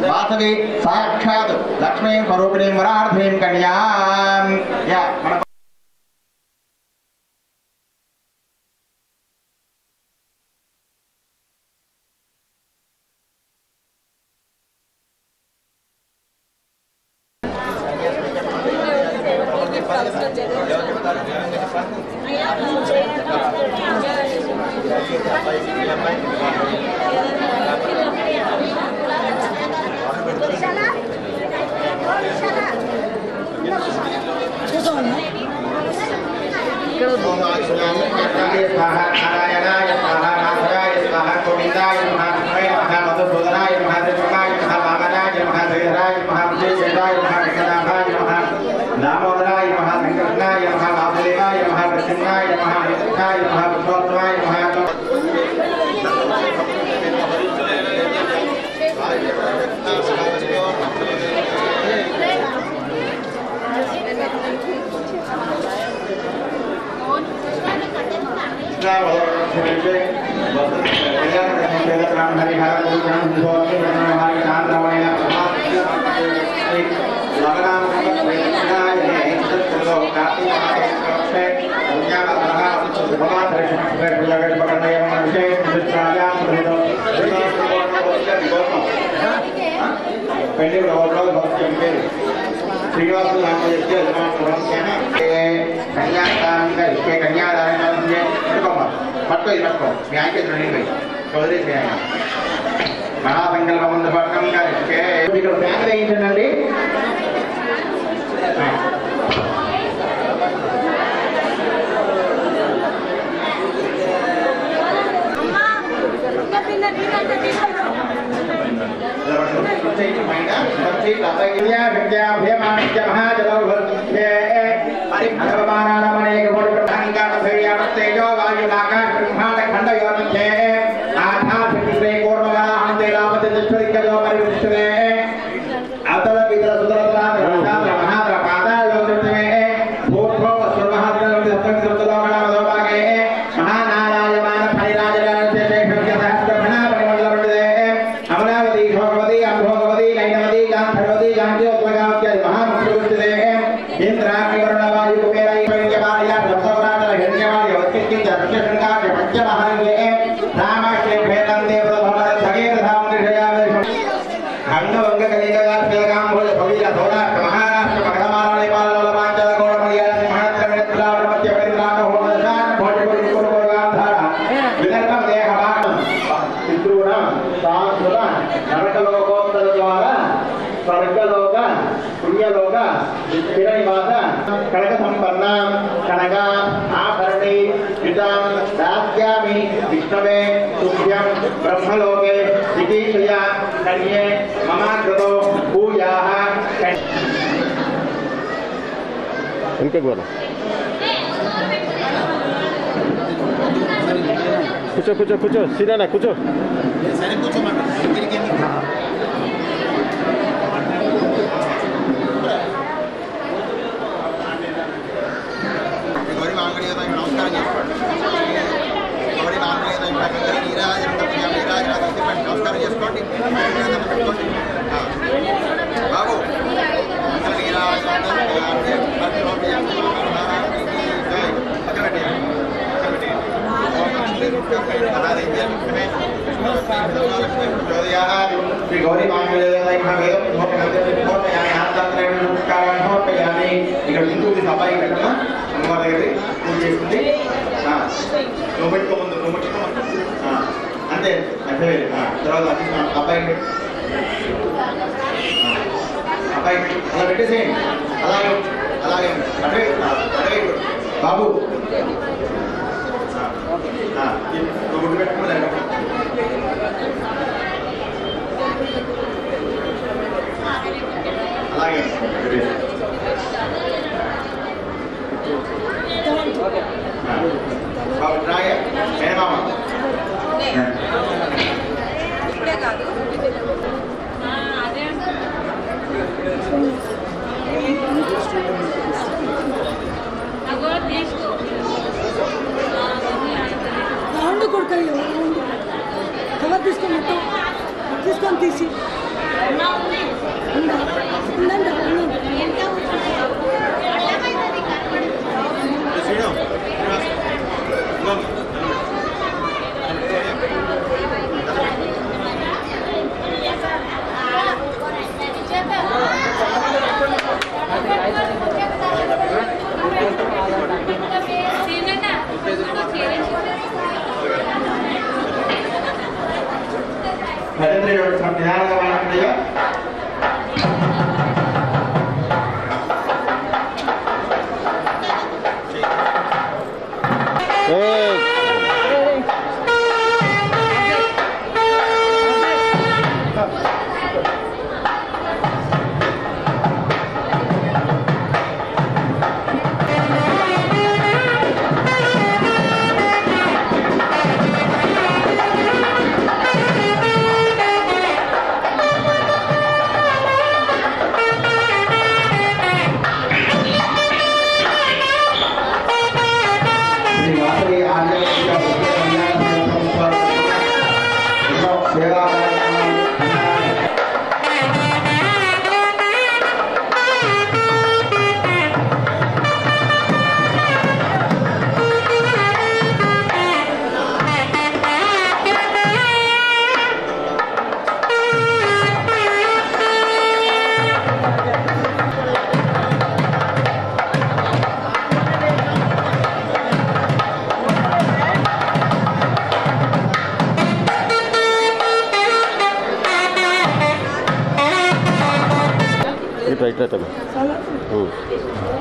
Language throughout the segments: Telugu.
वासवी साक्षात् लक्ष्मी स्वरूपिणीं वरार्थिनीं कन्यां या इनके बोलो कुछ कुछ कुछ सीधा ना कुछ गौरी ఇక్కడ ఇంకొక సభాయి పెట్టమ్మా అమ్మవారి దగ్గర పూజ చేసుకుంది నువ్వు పెట్టుకోముందు నువ్వు పెట్టుకోమంది అంతే అంటే తర్వాత అబ్బాయి అబ్బాయి అలా పెట్టేసేయండి అలాగే అలాగే అంటే అదే బాబు నువ్వు గుడ్డు పెట్టుకోలేదు అలాగే బాబు రాయ మేనమామ ఇప్పుడే కాదు అదే అగో తీసుకో రౌండ్ కొడుకయ్యో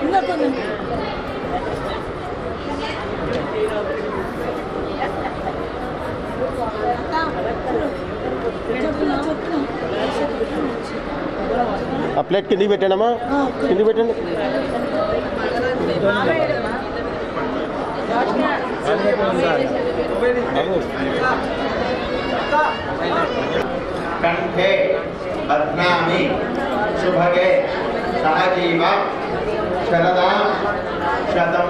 ఇంకా కొంచెం ఆ ప్లేట్ కిందికి పెట్టానమ్మా, కిందికి పెట్టండి. కంఠే బధ్నామి శుభగే సహజీవ శరదా శతం.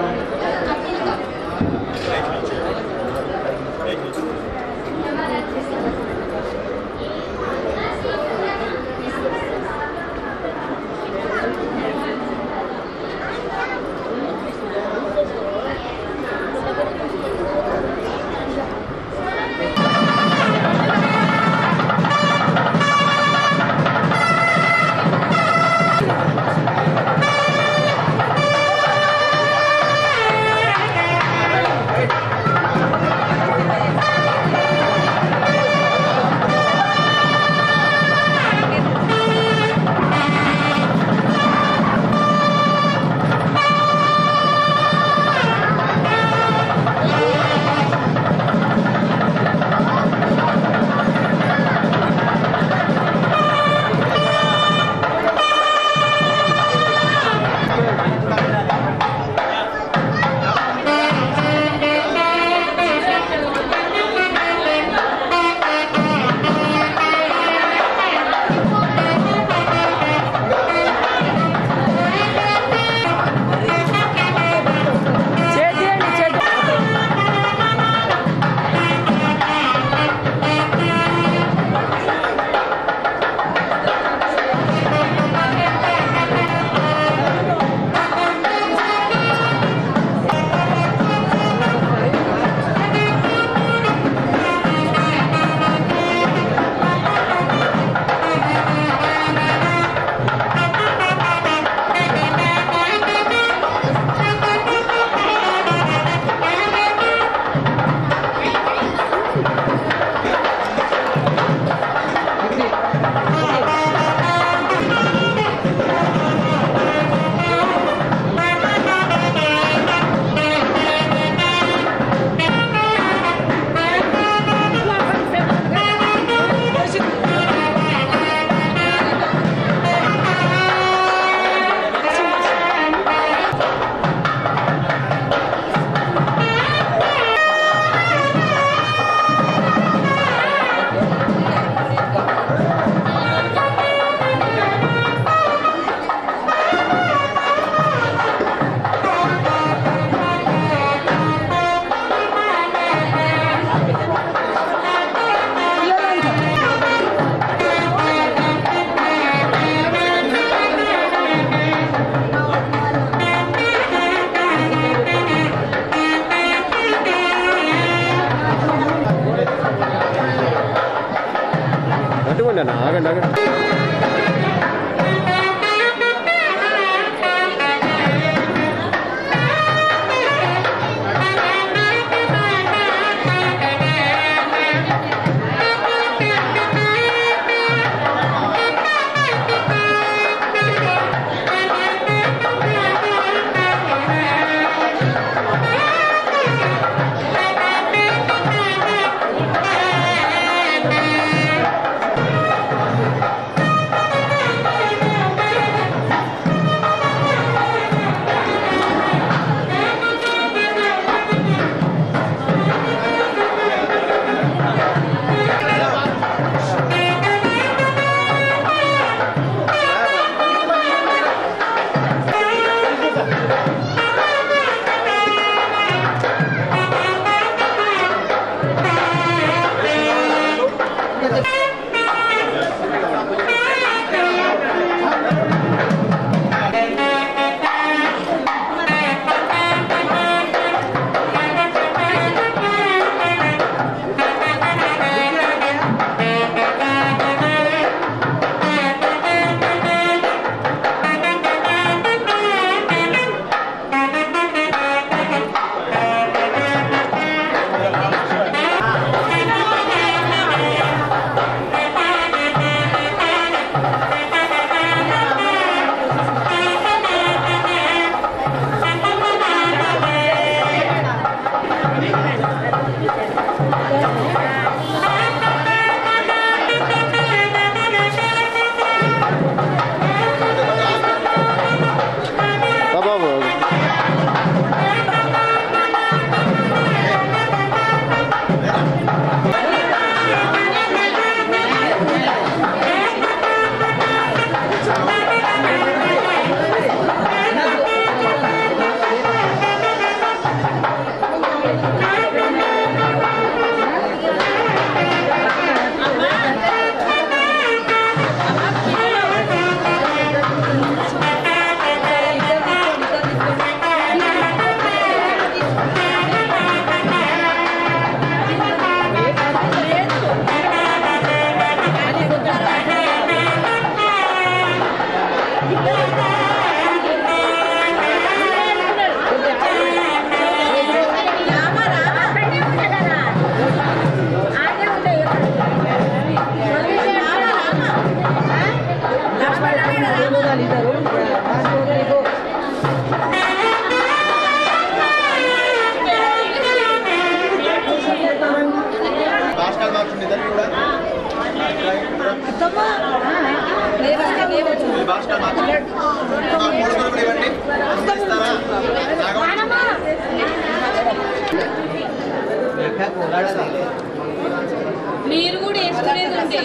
మీరు కూడా వేసుకునేదండి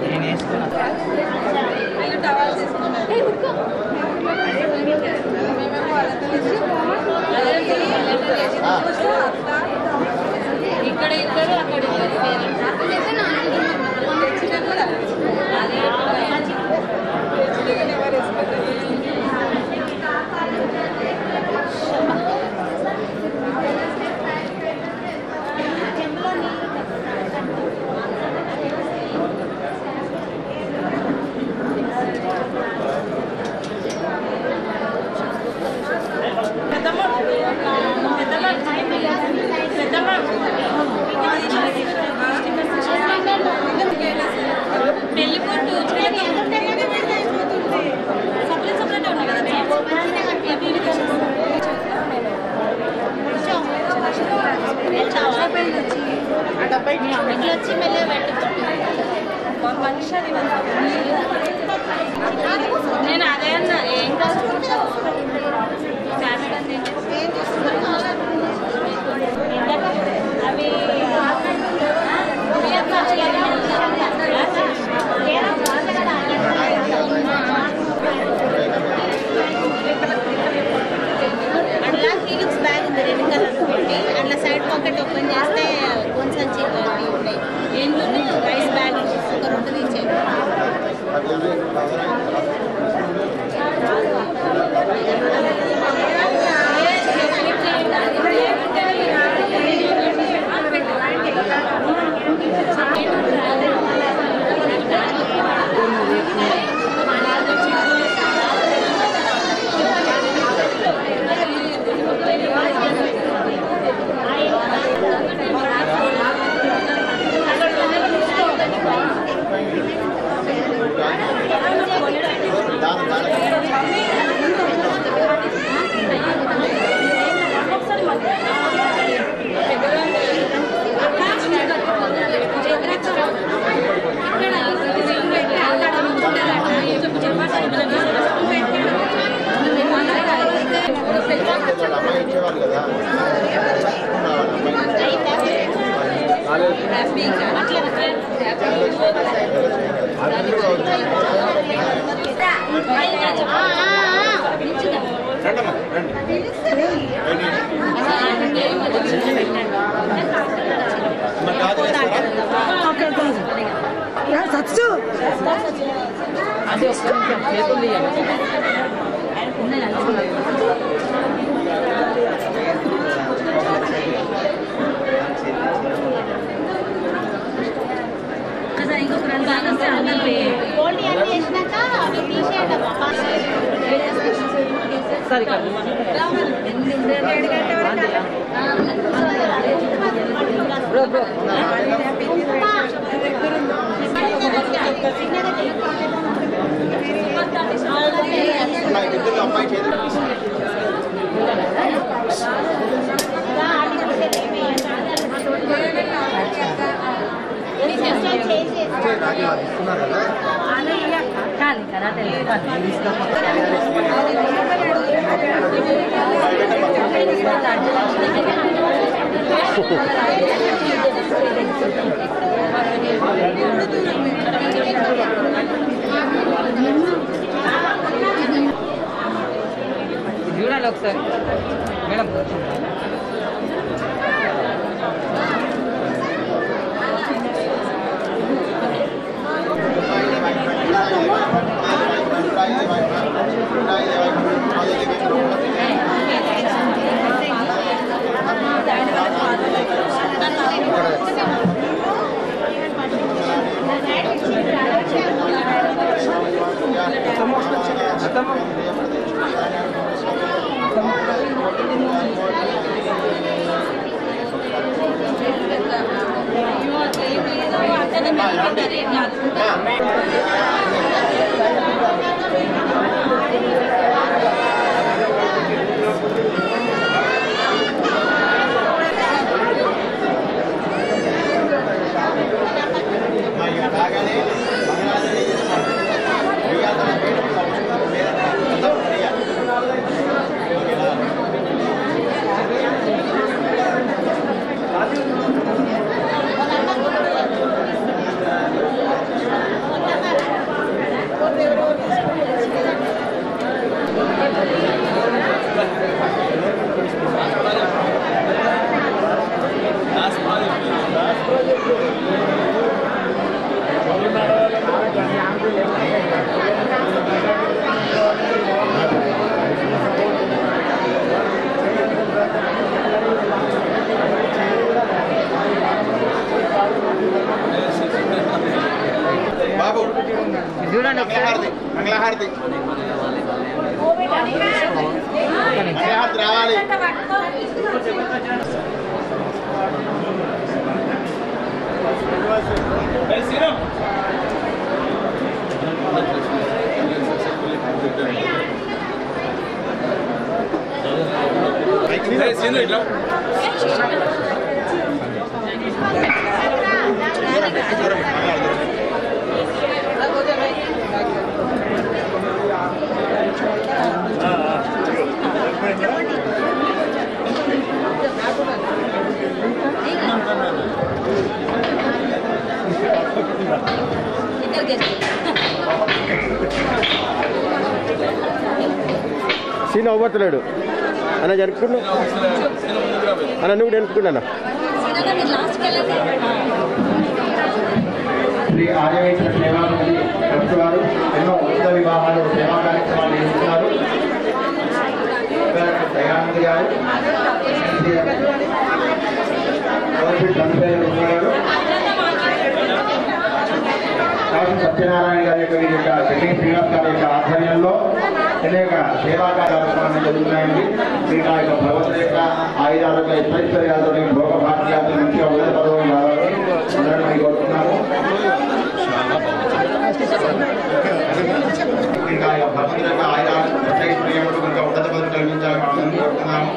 నేను వేసుకున్నా మీరు టవాల్స్ వేసుకున్నారు ఇక్కడ ఇద్దరు అక్కడ పెళ్లి పొట్టు సపరేట్ సపరేట్ ఉన్నాయి కదా వచ్చి మెల్ల నేను అదే అన్నా ఏం కాదు అవి అట్లా ఫీలిక్స్ బ్యాగ్ ఉంది రెడ్ కలర్ పెట్టి అట్లా సైడ్ పాకెట్ ఓపెన్ చేస్తే కొంచెం ఉంటాయి ఏంటంటే రైస్ బ్యాగ్ ఒక రెండు తీసేది అదే ఒక్క నిమిషం చేతులు తీయండి ఇంకొక రెండు బాగా వస్తే అందరూ సరే కాదు బ్రో బ్రో అమ్మాయి చేతి కానీ కదా చూడాలి ఒకసారి మేడం చూడండి ఒకసారి. మంగళహారతి రావాలి. సీన్ అవ్వట్లేడు అన్న జరుపుకున్నా అన్న నువ్వు జరుపుకున్నా శ్రీ ఆర్యవేశ్వర సేవా సమితి ట్రస్ట్ వారు ఎన్నో ఉచిత వివాహాలు సేవా కార్యక్రమాలు చేస్తున్నారు. దయానంద్ గారు, సత్యనారాయణ గారి యొక్క వీరి యొక్క చెన్నై శ్రీనివాస్ గారి యొక్క ఆధ్వర్యంలో అనేక సేవా కార్యక్రమాలు జరుగుతున్నాయండి. మీకు ఆ యొక్క భగవంతుడి యొక్క ఆయుధాలకు ఐశ్వర్యాలతో భోగ భాగ్యాలతో మంచిగా ఉన్నత పదవులు రావాలని అందరం కోరుతున్నాము. ఇంకా భగవంతుడి యొక్క ఆయుధాలు ఐశ్వర్యములు ఇంకా ఉన్నత పదవులు కల్పించాలని కోరుతున్నాము.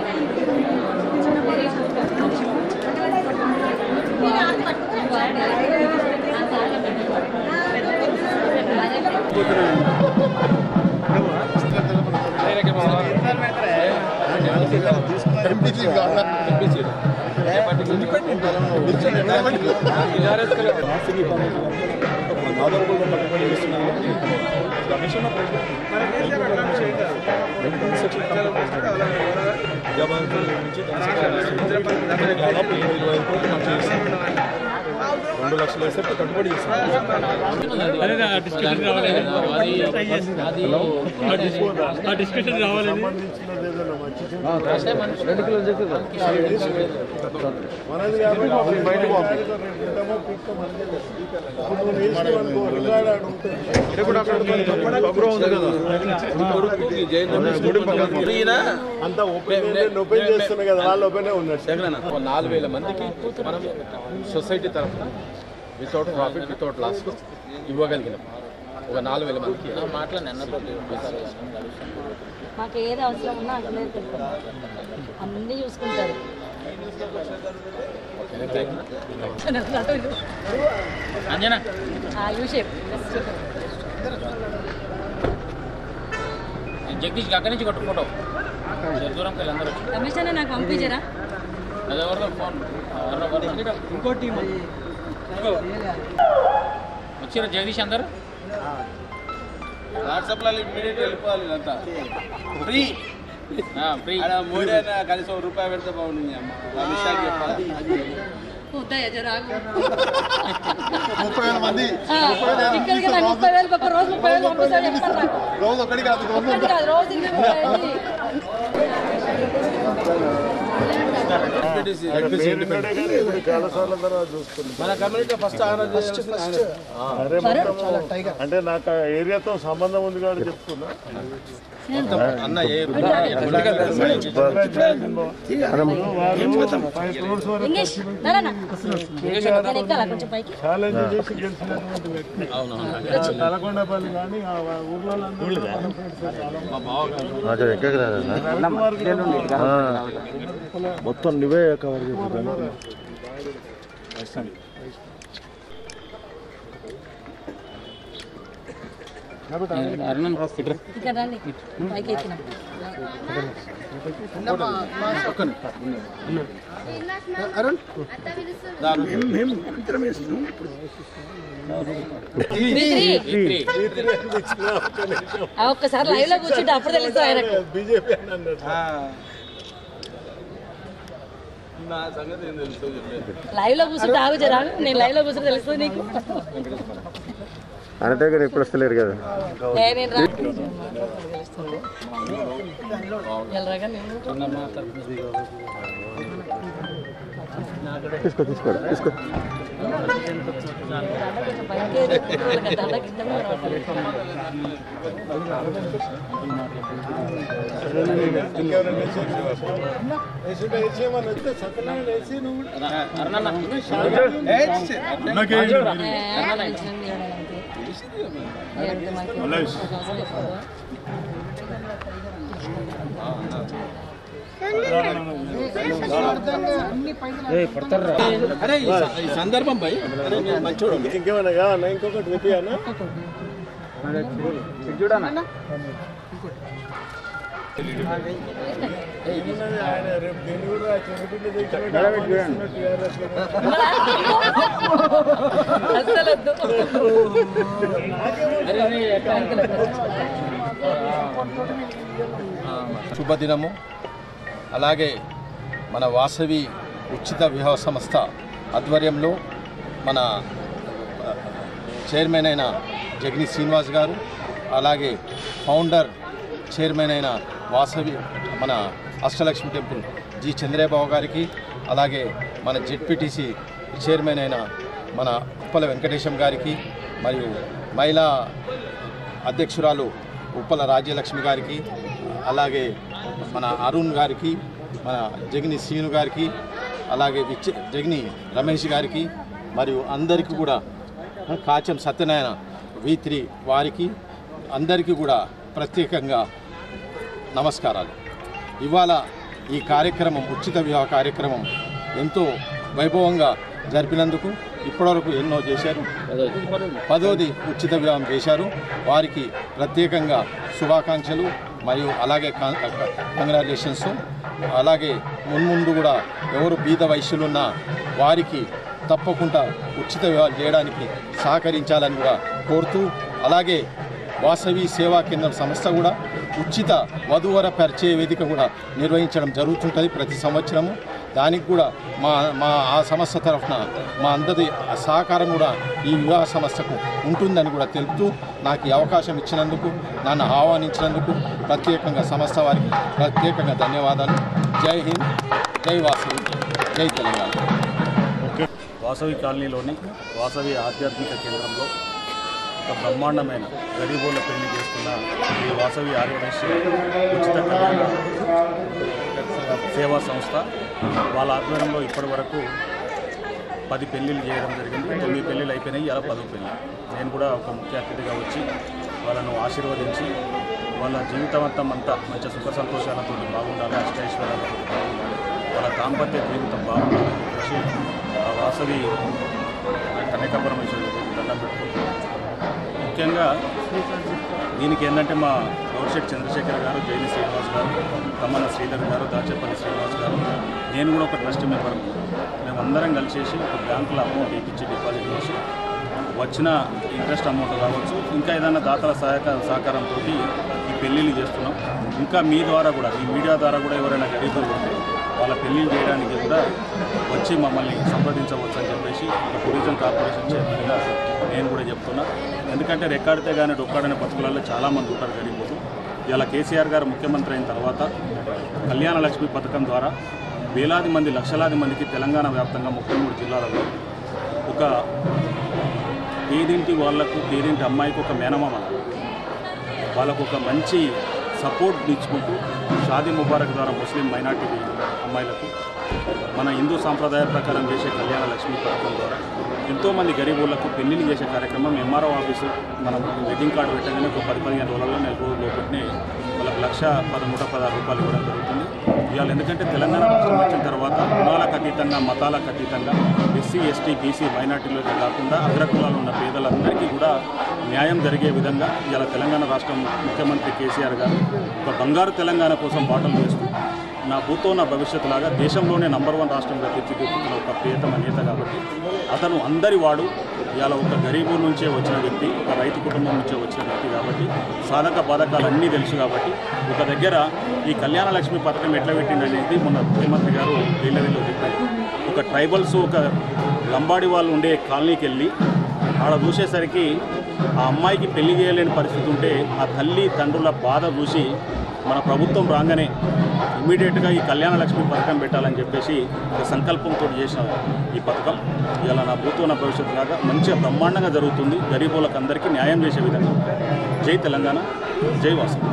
లక్షలు వేస్తే కట్టుబడి డిస్కషన్ రావాలి. అంతా ఓపెన్ చేస్తున్నా కదా, వాళ్ళు ఓపెన్ ఉన్నారు. 4,000 మందికి మనం సొసైటీ తరఫున వితౌట్ ప్రాఫిట్ వితౌట్ లాస్ ఇవ్వగలిగినాం. ఒక 4,000 మందికి మాకు ఏది అవసరం ఉన్నా అన్నీ చూసుకుంటారు. జగదీష్ అక్కడి నుంచి కొట్టుకుంటావు దూరం అందరూ కమిషన్ నాకు పంపించరా. అది ఎవరిదో ఫోన్ ఇంకో టీం వచ్చిన జగదీష్ అందరు వాట్సాప్లో ఇమీడియట్ వెళ్ళిపోవాలి. అంతా ఫ్రీ ఫ్రీ. మోడీ అయినా కనీసం ₹1 పెడితే బాగుంది. అమిత్ షాకి చెప్పాలి. 30,000 మంది రోజు ఒకటి కాదు, మన కమ్యూనిటీ ఫస్ట్ అంటే నాకు ఏరియాతో సంబంధం ఉంది కాబట్టి చెప్తున్నా. అన్న ఛాలెంజ్ చేసి గెలిచినటువంటి వ్యక్తి తలకొండపల్లి కానీ ఆ ఊర్లో మొత్తం నువ్వే కవర్ చేస్తాను. ఒక్కసారి లైవ్ లో కూర్చుంటే అప్పుడు తెలుసు ఆయనకు. బీజేపీ అని అన్నారు. లైవ్ లో కూర్చుంటే ఆగు జరా, నేను లైవ్ లో కూర్చుంటే తెలుస్తుంది నీకు. అంటే కానీ ఇప్పుడు వస్తలేరు కదా. తీసుకో తీసుకో తీసుకో అరే ఈ సందర్భం భయ్ మంచోడు ఇంకేమన్నా కావాలా ఇంకొకటి తెప్పియాలా చూడన్నా ఆయన రేపు దీన్ని కూడా శుభదినము. అలాగే మన వాసవి ఉచిత వివాహ సంస్థ ఆధ్వర్యంలో మన చైర్మన్ అయిన జగని శ్రీనివాస్ గారు, అలాగే ఫౌండర్ చైర్మన్ అయిన వాసవి మన అష్టలక్ష్మి టెంపుల్ జి చంద్రబాబు గారికి, అలాగే మన జెడ్పీటీసీ చైర్మన్ అయిన మన ఉప్పల వెంకటేశం గారికి, మరియు మహిళా అధ్యక్షురాలు ఉప్పల రాజ్యలక్ష్మి గారికి, అలాగే మన అరుణ్ గారికి, మన జగని శ్రీను గారికి, అలాగే జగని రమేష్ గారికి, మరియు అందరికీ కూడా కాచం సత్యనారాయణ V3 వారికి అందరికీ కూడా ప్రత్యేకంగా నమస్కారాలు. ఇవాళ ఈ కార్యక్రమం ఉచిత వివాహ కార్యక్రమం ఎంతో వైభవంగా జరిపినందుకు ఇప్పటివరకు ఎన్నో చేశారు. 10వది ఉచిత వివాహం చేశారు. వారికి ప్రత్యేకంగా శుభాకాంక్షలు మరియు అలాగే కంగ్రాచులేషన్స్. అలాగే మున్ముందు కూడా ఎవరు బీద వయస్సులున్నా వారికి తప్పకుండా ఉచిత వివాహాలు చేయడానికి సహకరించాలని కూడా కోరుతూ, అలాగే వాసవి సేవా కేంద్రం సంస్థ కూడా ఉచిత వధూవర పరిచయ వేదిక కూడా నిర్వహించడం జరుగుతుంటుంది ప్రతి సంవత్సరము. దానికి కూడా మా ఆ సంస్థ తరఫున మా అందరి సహకారం కూడా ఈ వివాహ సంస్థకు ఉంటుందని కూడా తెలుపుతూ, నాకు ఈ అవకాశం ఇచ్చినందుకు, నన్ను ఆహ్వానించినందుకు ప్రత్యేకంగా సంస్థ వారికి ప్రత్యేకంగా ధన్యవాదాలు. జై హింద్, జై వాసవి, జై తెలంగాణ. వాసవి కాలనీలోని వాసవి ఆధ్యాత్మిక కేంద్రంలో ఒక బ్రహ్మాండమైన గరీబోళ్ళ పెళ్లి చేస్తున్న ఈ వాసవి ఆర్యవైశ్య ఉచిత కళ్యాణ సేవా సంస్థ వాళ్ళ ఆధ్వర్యంలో ఇప్పటి వరకు 10 పెళ్ళిళ్ళు చేయడం జరిగింది. 9 పెళ్ళిళ్ళు అయిపోయినాయి, ఇలా 10వ పెళ్ళి. నేను కూడా ఒక ముఖ్య అతిథిగా వచ్చి వాళ్ళను ఆశీర్వదించి వాళ్ళ జీవితం అంతా మంచి సుఖ సంతోషాలతో బాగుండాలి, అష్టైశ్వర్యాలతో బాగుండాలి, వాళ్ళ దాంపత్య జీవితం బాగుండాలి చెప్పేసి వాసవి కనకపరమేశ్వరుడు దండం పెట్టుకుంటున్నాను. ముఖ్యంగా దీనికి ఏంటంటే మా గౌరిశెట్టి చంద్రశేఖర్ గారు, జైని శ్రీనివాస్ గారు, కమ్మన శ్రీధర్ గారు, దాచేపల్లి శ్రీనివాస్ గారు, నేను కూడా ఒక ట్రస్ట్ మెంబర్. మేమందరం కలిసేసి ఒక బ్యాంకులో అమౌంట్ ఇప్పించి డిపాజిట్ చేసి వచ్చిన ఇంట్రెస్ట్ అమౌంట్ కావచ్చు, ఇంకా ఏదైనా దాతల సహకారంతో ఈ పెళ్ళిళ్ళు చేస్తున్నాం. ఇంకా మీ ద్వారా కూడా, ఈ మీడియా ద్వారా కూడా ఎవరైనా గరీబులు ఉంటే వాళ్ళ పెళ్ళిళ్ళు చేయడానికి కూడా వచ్చి మమ్మల్ని సంప్రదించవచ్చు అని చెప్పేసి ఒక టూరిజం కార్పొరేషన్ చైర్మన్గా నేను కూడా చెప్తున్నా. ఎందుకంటే రెక్కాడితే కానీ డొక్కాడనే బతుకులలో చాలామంది ఉంటారు గరీబులు. ఇలా కేసీఆర్ గారు ముఖ్యమంత్రి అయిన తర్వాత కళ్యాణ లక్ష్మి పథకం ద్వారా వేలాది మంది, లక్షలాది మందికి తెలంగాణ వ్యాప్తంగా 33 జిల్లాలలో ఒక పేదింటి వాళ్లకు, పేదింటి అమ్మాయికి ఒక మేనమామ, వాళ్ళకు ఒక మంచి సపోర్ట్ ఇచ్చుకుంటూ షాదీ ముబారక్ ద్వారా ముస్లిం మైనార్టీ అమ్మాయిలకు మన హిందూ సాంప్రదాయ ప్రకారం చేసే కళ్యాణ లక్ష్మి పథకం ద్వారా ఎంతోమంది గరీబులకు పెళ్లిళ్ళు చేసే కార్యక్రమం ఎంఆర్ఓ ఆఫీసు మనం వెడ్డింగ్ కార్డు పెట్టగానే ఒక 10-15 రోజులలో, 4 రోజుల లోపలనే వాళ్ళకి 1,116 రూపాయలు ఇవ్వడం జరుగుతుంది. ఇవాళ ఎందుకంటే తెలంగాణ రాష్ట్రం వచ్చిన తర్వాత కులాలకు అతీతంగా, మతాలకు అతీతంగా ఎస్సీ, ఎస్టీ, బీసీ, మైనార్టీలోకి కాకుండా అగ్రకులాలు ఉన్న పేదలందరికీ కూడా న్యాయం జరిగే విధంగా ఇవాళ తెలంగాణ రాష్ట్రం ముఖ్యమంత్రి కేసీఆర్ గారు ఒక బంగారు తెలంగాణ కోసం బాటలు వేస్తూ నా భూతో నా భవిష్యత్తు లాగా దేశంలోనే నంబర్ 1 రాష్ట్రంగా తీర్చిదిద్దుతున్న ఒక ప్రియతమ నేత కాబట్టి అతను అందరి వాడు. ఇవాళ ఒక గరీబు నుంచే వచ్చిన వ్యక్తి, ఒక రైతు కుటుంబం నుంచే వచ్చిన వ్యక్తి కాబట్టి సాధక బాధకాలు అన్నీ తెలుసు. కాబట్టి ఒక దగ్గర ఈ కళ్యాణ లక్ష్మి పథకం ఎట్లా పెట్టిందనేది మొన్న ముఖ్యమంత్రి గారు ఢిల్లీలో చెప్పారు. ఒక ట్రైబల్స్, ఒక లంబాడి వాళ్ళు ఉండే కాలనీకి వెళ్ళి ఆడ చూసేసరికి ఆ అమ్మాయికి పెళ్లి చేయలేని పరిస్థితి ఉంటే ఆ తల్లి తండ్రుల బాధ చూసి మన ప్రభుత్వం రాగానే ఇమ్మీడియట్గా ఈ కళ్యాణ లక్ష్మి పథకం పెట్టాలని చెప్పేసి ఒక సంకల్పంతో చేసిన ఈ పథకం ఇలా నా భూతో నా భవిష్యత్తు లాగా మంచిగా బ్రహ్మాండంగా జరుగుతుంది. గరీబులకు అందరికీ న్యాయం చేసే విధంగా. జై తెలంగాణ, జై వాసవి.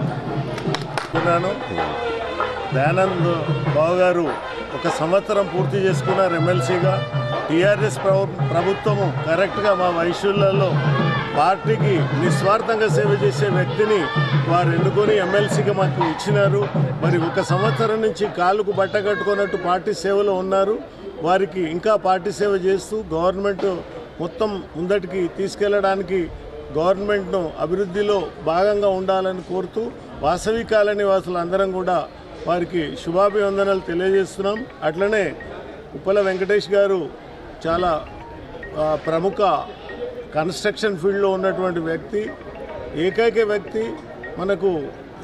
దయానంద్ బాబు గారు 1 సంవత్సరం పూర్తి చేసుకున్నారు ఎమ్మెల్సీగా. టీఆర్ఎస్ ప్రభుత్వము కరెక్ట్గా మా వైశ్యులలో పార్టీకి నిస్వార్థంగా సేవ చేసే వ్యక్తిని వారు ఎన్నుకొని ఎమ్మెల్సీగా మాకు ఇచ్చినారు. మరి 1 సంవత్సరం నుంచి కాళ్ళకు బట్ట కట్టుకున్నట్టు పార్టీ సేవలో ఉన్నారు. వారికి ఇంకా పార్టీ సేవ చేస్తూ గవర్నమెంట్ మొత్తం ముందటికి తీసుకెళ్లడానికి గవర్నమెంట్ను అభివృద్ధిలో భాగంగా ఉండాలని కోరుతూ వాసవి కాలనీ వాసులు అందరం కూడా వారికి శుభాభివందనాలు తెలియజేస్తున్నాం. అట్లనే ఉప్పల వెంకటేష్ గారు చాలా ప్రముఖ కన్స్ట్రక్షన్ ఫీల్డ్లో ఉన్నటువంటి వ్యక్తి, ఏకైక వ్యక్తి. మనకు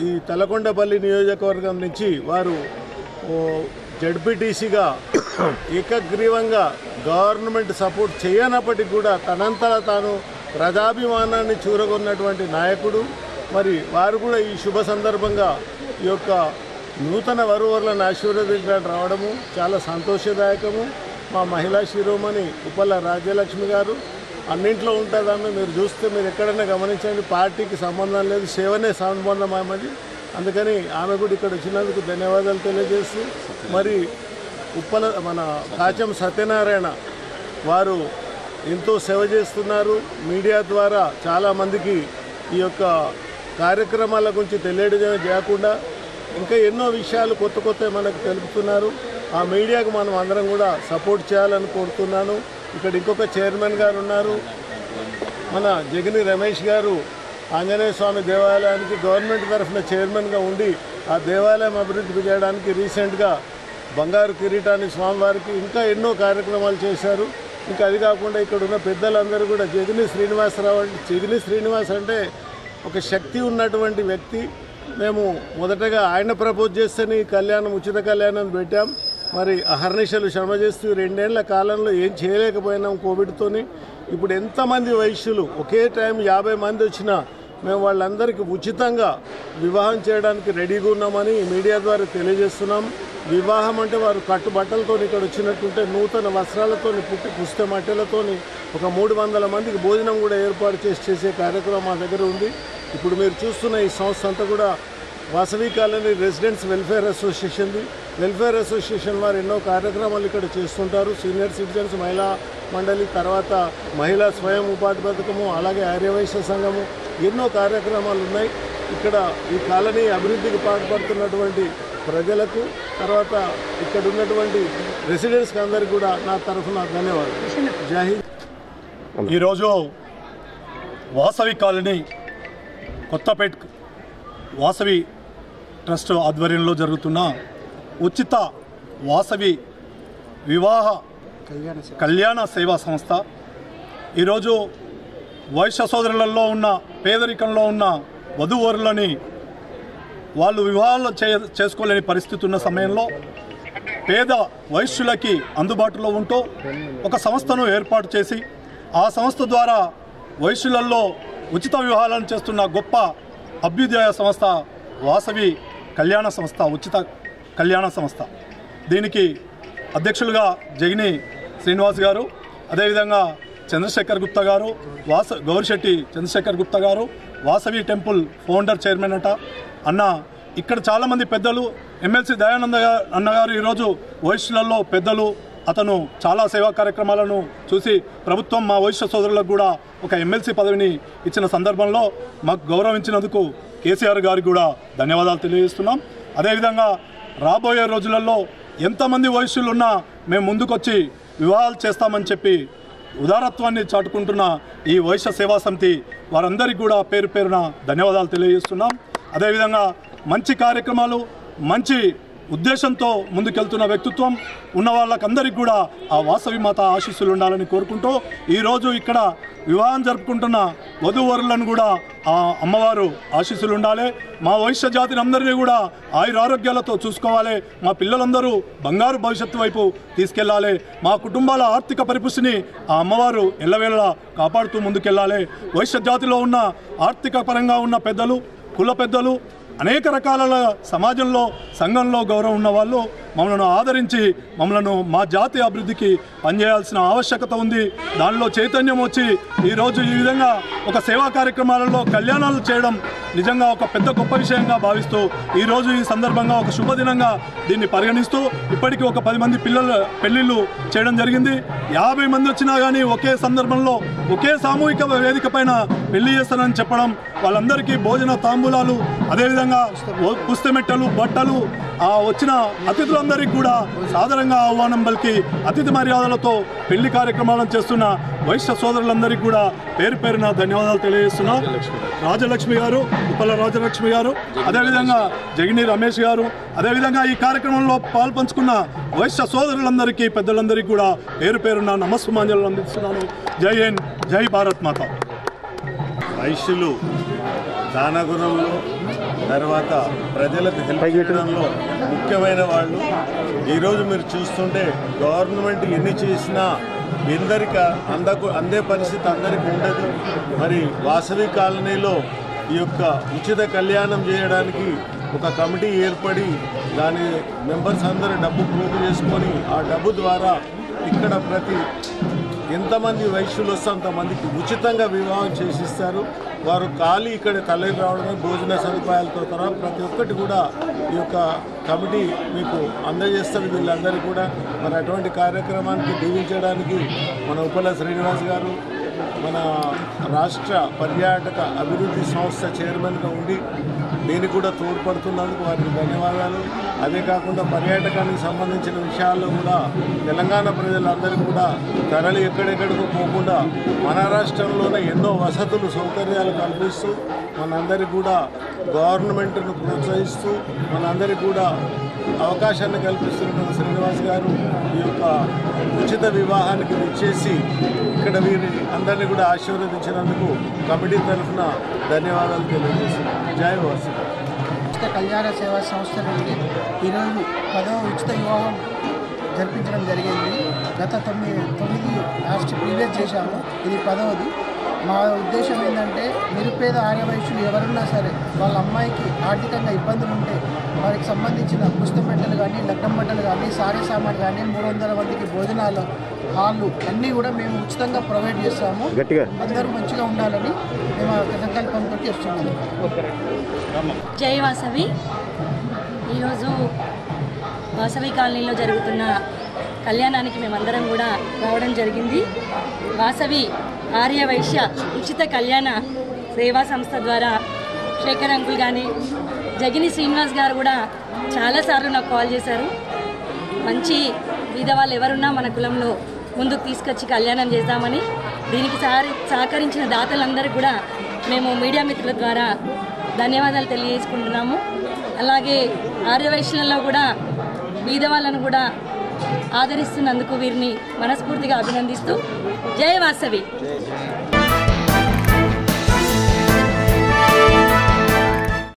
ఈ తలకొండపల్లి నియోజకవర్గం నుంచి వారు జడ్పీటీసీగా ఏకగ్రీవంగా గవర్నమెంట్ సపోర్ట్ చేయనప్పటికీ కూడా తనంతలా తాను ప్రజాభిమానాన్ని చూరగొన్నటువంటి నాయకుడు. మరి వారు కూడా ఈ శుభ సందర్భంగా ఈ యొక్క నూతన వరువర్లను ఆశీర్వదించడానికి రావడము చాలా సంతోషదాయకము. మా మహిళా శిరోమణి ఉప్పల రాజ్యలక్ష్మి గారు అన్నింట్లో ఉంటుందన్న మీరు చూస్తే మీరు ఎక్కడైనా గమనించండి, పార్టీకి సంబంధం లేదు, సేవనే సంబంధం ఆమెది. అందుకని ఆమె కూడా ఇక్కడ వచ్చినందుకు ధన్యవాదాలు తెలియజేస్తూ, మరి ఉప్పల మన కాచం సత్యనారాయణ వారు ఎంతో సేవ చేస్తున్నారు. మీడియా ద్వారా చాలామందికి ఈ యొక్క కార్యక్రమాల గురించి తెలియడమే కాకుండా ఇంకా ఎన్నో విషయాలు కొత్త కొత్త మనకు తెలుపుతున్నారు. ఆ మీడియాకు మనం అందరం కూడా సపోర్ట్ చేయాలని కోరుతున్నాను. ఇక్కడ ఇంకొక చైర్మన్ గారు ఉన్నారు, మన జగని రమేష్ గారు. ఆంజనేయ స్వామి దేవాలయానికి గవర్నమెంట్ తరఫున చైర్మన్గా ఉండి ఆ దేవాలయం అభివృద్ధి చేయడానికి రీసెంట్గా బంగారు కిరీటాన్ని స్వామివారికి ఇంకా ఎన్నో కార్యక్రమాలు చేశారు. ఇంకా అది కాకుండా ఇక్కడ ఉన్న పెద్దలందరూ కూడా జగని శ్రీనివాస్ అంటే ఒక శక్తి ఉన్నటువంటి వ్యక్తి. మేము మొదటగా ఆయన ప్రపోజ్ చేస్తేనే ఈ కళ్యాణం ఉచిత కళ్యాణం పెట్టాం. మరి అహర్నిశలు శ్రమ చేస్తూ 2 ఏళ్ల కాలంలో ఏం చేయలేకపోయినాం కోవిడ్తోని. ఇప్పుడు ఎంతమంది వైశ్యులు ఒకే టైం 50 మంది వచ్చినా మేము వాళ్ళందరికీ ఉచితంగా వివాహం చేయడానికి రెడీగా ఉన్నామని మీడియా ద్వారా తెలియజేస్తున్నాం. వివాహం అంటే వారు కట్టుబట్టలతో ఇక్కడ వచ్చినట్టుంటే నూతన వస్త్రాలతో పుస్తక మట్టెలతోని ఒక 300 మందికి భోజనం కూడా ఏర్పాటు చేసే కార్యక్రమం మా దగ్గర ఉంది. ఇప్పుడు మీరు చూస్తున్న ఈ సంస్థ అంతా కూడా Vasavi colony residents welfare association వారు ఎన్నో కార్యక్రమాలు ఇక్కడ చేస్తుంటారు. సీనియర్ సిటిజన్స్ మహిళా మండలి, తర్వాత మహిళా స్వయం ఉపాధి పథకము, అలాగే ఆర్యవైశ్య సంఘము, ఎన్నో కార్యక్రమాలు ఉన్నాయి. ఇక్కడ ఈ కాలనీ అభివృద్ధికి పాటుపడుతున్నటువంటి ప్రజలకు, తర్వాత ఇక్కడ ఉన్నటువంటి రెసిడెంట్స్కి అందరికీ కూడా నా తరఫున ధన్యవాదాలు. జై హింద్. ఈరోజు వాసవి కాలనీ కొత్తపేట్ వాసవి ట్రస్ట్ ఆధ్వర్యంలో జరుగుతున్న ఉచిత వాసవి వివాహ కళ్యాణ సేవా సంస్థ ఈరోజు వైశ్య సోదరులలో ఉన్న పేదరికంలో ఉన్న వధూవరులని వాళ్ళు వివాహాలు చేసుకోలేని పరిస్థితి ఉన్న సమయంలో పేద వైశ్యులకి అందుబాటులో ఉంటూ ఒక సంస్థను ఏర్పాటు చేసి ఆ సంస్థ ద్వారా వైశ్యులలో ఉచిత వివాహాలను చేస్తున్న గొప్ప అభ్యుదయ సంస్థ వాసవి కళ్యాణ సంస్థ, ఉచిత కళ్యాణ సంస్థ. దీనికి అధ్యక్షులుగా జగిని శ్రీనివాస్ గారు, అదేవిధంగా చంద్రశేఖర్ గుప్తా గారు, గౌరిశెట్టి చంద్రశేఖర్ గుప్తా గారు, వాసవి టెంపుల్ ఫౌండర్ చైర్మన్ అన్న ఇక్కడ చాలామంది పెద్దలు, ఎమ్మెల్సీ దయానంద అన్నగారు ఈరోజు వైశ్యులలో పెద్దలు. అతను చాలా సేవా కార్యక్రమాలను చూసి ప్రభుత్వం మా వైశ్య సోదరులకు కూడా ఒక ఎమ్మెల్సీ పదవిని ఇచ్చిన సందర్భంలో మాకు గౌరవించినందుకు కేసీఆర్ గారికి కూడా ధన్యవాదాలు తెలియజేస్తున్నాం. అదేవిధంగా రాబోయే రోజులలో ఎంతమంది వైశ్యులున్నా మేము ముందుకొచ్చి వివాహాలు చేస్తామని చెప్పి ఉదారత్వాన్ని చాటుకుంటున్న ఈ వైశ్య సేవా సమితి వారందరికీ కూడా పేరు పేరున ధన్యవాదాలు తెలియజేస్తున్నాం. అదేవిధంగా మంచి కార్యక్రమాలు, మంచి ఉద్దేశంతో ముందుకెళ్తున్న వ్యక్తిత్వం ఉన్న వాళ్ళకందరికీ కూడా ఆ వాసవి మాత ఆశీస్సులు ఉండాలని కోరుకుంటూ ఈరోజు ఇక్కడ వివాహం జరుపుకుంటున్న వధూవరులను కూడా ఆ అమ్మవారు ఆశీస్సులు ఉండాలి. మా వైశ్య జాతిని అందరినీ కూడా ఆయురారోగ్యాలతో చూసుకోవాలి. మా పిల్లలందరూ బంగారు భవిష్యత్తు వైపు తీసుకెళ్లాలి. మా కుటుంబాల ఆర్థిక పరిపుష్టిని ఆ అమ్మవారు ఎల్లవేళలా కాపాడుతూ ముందుకెళ్లాలి. వైశ్య జాతిలో ఉన్న ఆర్థిక పరంగా ఉన్న పెద్దలు, కుల పెద్దలు, అనేక రకాల సమాజంలో సంఘంలో గౌరవం ఉన్న వాళ్ళు మమ్మల్ని ఆదరించి మమ్మల్ని మా జాతి అభివృద్ధికి పనిచేయాల్సిన ఆవశ్యకత ఉంది. దానిలో చైతన్యం వచ్చి ఈరోజు ఈ విధంగా ఒక సేవా కార్యక్రమాలలో కళ్యాణాలు చేయడం నిజంగా ఒక పెద్ద గొప్ప విషయంగా భావిస్తూ ఈరోజు ఈ సందర్భంగా ఒక శుభదినంగా దీన్ని పరిగణిస్తూ ఇప్పటికీ ఒక 10 మంది పిల్లల పెళ్లిళ్ళు చేయడం జరిగింది. 50 మంది వచ్చినా కానీ ఒకే సందర్భంలో ఒకే సామూహిక వేదిక పైన పెళ్లి చేస్తానని చెప్పడం, వాళ్ళందరికీ భోజన తాంబూలాలు, అదేవిధంగా పుస్తమెట్టలు, బట్టలు, వచ్చిన అతిథులందరికీ కూడా సాదరంగా ఆహ్వానం పలికి అతిథి మర్యాదలతో పెళ్లి కార్యక్రమాలను చేస్తున్న వైశ్య సోదరులందరికీ కూడా పేరు పేరున ధన్యవాదాలు తెలియజేస్తున్నా. రాజలక్ష్మి గారు, ఉప్పల రాజలక్ష్మి గారు, అదేవిధంగా జగిని రమేష్ గారు, అదేవిధంగా ఈ కార్యక్రమంలో పాల్పంచుకున్న వైశ్య సోదరులందరికీ పెద్దలందరికీ కూడా పేరు పేరున నమస్సుమాంజలు అందిస్తున్నాను. జై హింద్, జై భారత్ మాత. వైశ్యులు దానగుణంలో తర్వాత ప్రజలకు హెల్ప్ చేయడంలో ముఖ్యమైన వాళ్ళు. ఈరోజు మీరు చూస్తుంటే గవర్నమెంట్ ఎన్ని చేసినా ఎందరికి అందే పరిస్థితి అందరికీ ఉండదు. మరి వాసవి కాలనీలో ఈ యొక్క ఉచిత కళ్యాణం చేయడానికి ఒక కమిటీ ఏర్పడి దాని మెంబర్స్ అందరూ డబ్బు పోగు చేసుకొని ఆ డబ్బు ద్వారా ఇక్కడ ప్రతి ఎంతమంది వైశ్యులు వస్తే అంతమందికి ఉచితంగా వివాహం చేసిస్తారు. వారు ఖాళీ ఇక్కడ తల్లి రావడమే భోజన సదుపాయాలతో తర్వాత ప్రతి ఒక్కటి కూడా ఈ యొక్క కమిటీ మీకు అందజేస్తారు వీళ్ళందరికీ కూడా. మరి అటువంటి కార్యక్రమానికి దీవించడానికి మన ఉప్పల శ్రీనివాస్ గారు మన రాష్ట్ర పర్యాటక అభివృద్ధి సంస్థ చైర్మన్గా ఉండి దీనికి కూడా తోడ్పడుతున్నందుకు వారికి ధన్యవాదాలు. అదే కాకుండా పర్యాటకానికి సంబంధించిన విషయాల్లో కూడా తెలంగాణ ప్రజలందరికీ కూడా తరలి ఎక్కడెక్కడికో పోకుండా మన రాష్ట్రంలోనే ఎన్నో వసతులు సౌకర్యాలు కల్పిస్తూ మనందరికీ కూడా గవర్నమెంట్ను ప్రోత్సహిస్తూ మనందరికీ కూడా అవకాశాన్ని కల్పిస్తున్న శ్రీనివాస్ గారు ఈ యొక్క ఉచిత వివాహానికి విచ్చేసి ఇక్కడ వీరి అందరినీ కూడా ఆశీర్వదించినందుకు కమిటీ తరఫున ధన్యవాదాలు తెలియజేస్తున్నాను. జై వాసు. ఉచిత కళ్యాణ సేవా సంస్థ నుండి ఈరోజు 10వ ఉచిత వివాహం జరిపించడం జరిగింది. గత 9 లాస్ట్ ప్రీవియస్ చేశాము, ఇది 10వది. మా ఉద్దేశం ఏంటంటే నిరుపేద ఆర్యవైశ్యులు ఎవరున్నా సరే వాళ్ళ అమ్మాయికి ఆర్థికంగా ఇబ్బందులు ఉంటే వారికి సంబంధించిన పుస్తమెట్టలు కానీ, లగ్నం బట్టలు కానీ, సారీ సామాన్ కానీ, 300 మందికి భోజనాలు హాళ్ళు అన్నీ కూడా మేము ఉచితంగా ప్రొవైడ్ చేస్తాము. అందరూ మంచిగా ఉండాలని మేము సంకల్పంతో చేస్తున్నాము. జై వాసవి. ఈరోజు వాసవి కాలనీలో జరుగుతున్న కళ్యాణానికి మేమందరం కూడా రావడం జరిగింది. వాసవి ఆర్య వైశ్య ఉచిత కళ్యాణ సేవా సంస్థ ద్వారా శేఖర్ అంకుల్ కానీ, జగిని శ్రీనివాస్ గారు కూడా చాలాసార్లు నాకు కాల్ చేశారు. మంచి బీదవాళ్ళు ఎవరున్నా మన కులంలో ముందుకు తీసుకొచ్చి కళ్యాణం చేద్దామని. దీనికి సహకరించిన దాతలందరికీ కూడా మేము మీడియా మిత్రుల ద్వారా ధన్యవాదాలు తెలియజేసుకుంటున్నాము. అలాగే ఆర్యవైశ్యులలో కూడా బీదవాళ్ళను కూడా ఆదరిస్తున్నందుకు వీరిని మనస్ఫూర్తిగా అభినందిస్తూ జై వాసవి.